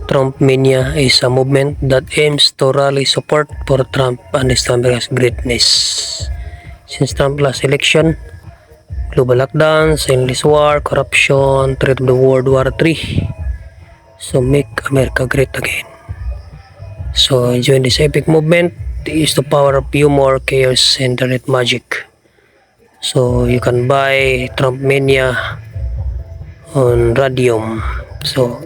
Trump Mania is a movement that aims to rally support for Trump and establish greatness. Since Trump's last election, global lockdowns, endless war, corruption, threat of the World War III. So make America great again. So join this epic movement. Use the power of humor, chaos, internet magic. So you can buy Trump Mania on Radium. So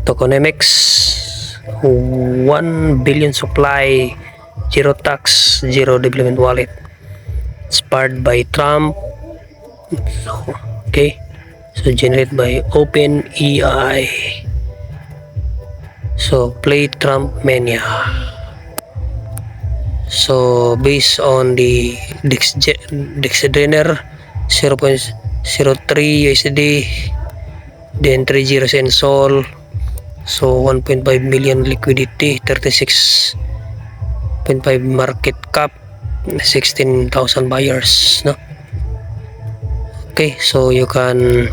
tokenomics, 1 billion supply, zero tax, zero development wallet. Inspired by Trump. So, okay. So generated by OpenAI. So play Trump Mania. So based on the Dexedriner 0.03 USD, then 3 zeros in Sol. So 1.5 million liquidity, 36.5 market cap, 16,000 buyers, no? Okay, so you can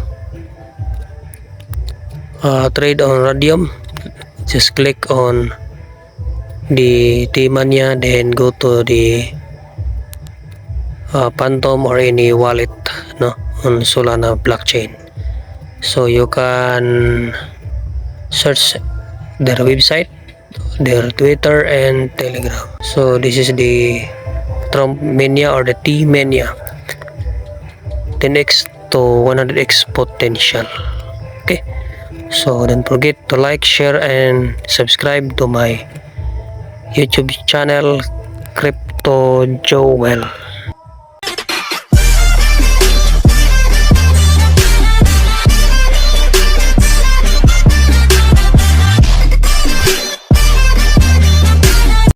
trade on Radium. Just click on the T-Mania, then go to the Phantom or any wallet, no, on Solana blockchain. So you can search their website, their Twitter and Telegram. So this is the Trump Mania or the T-Mania, 10x to 100x potential. Okay, so don't forget to like, share and subscribe to my YouTube channel, Crypto Joel.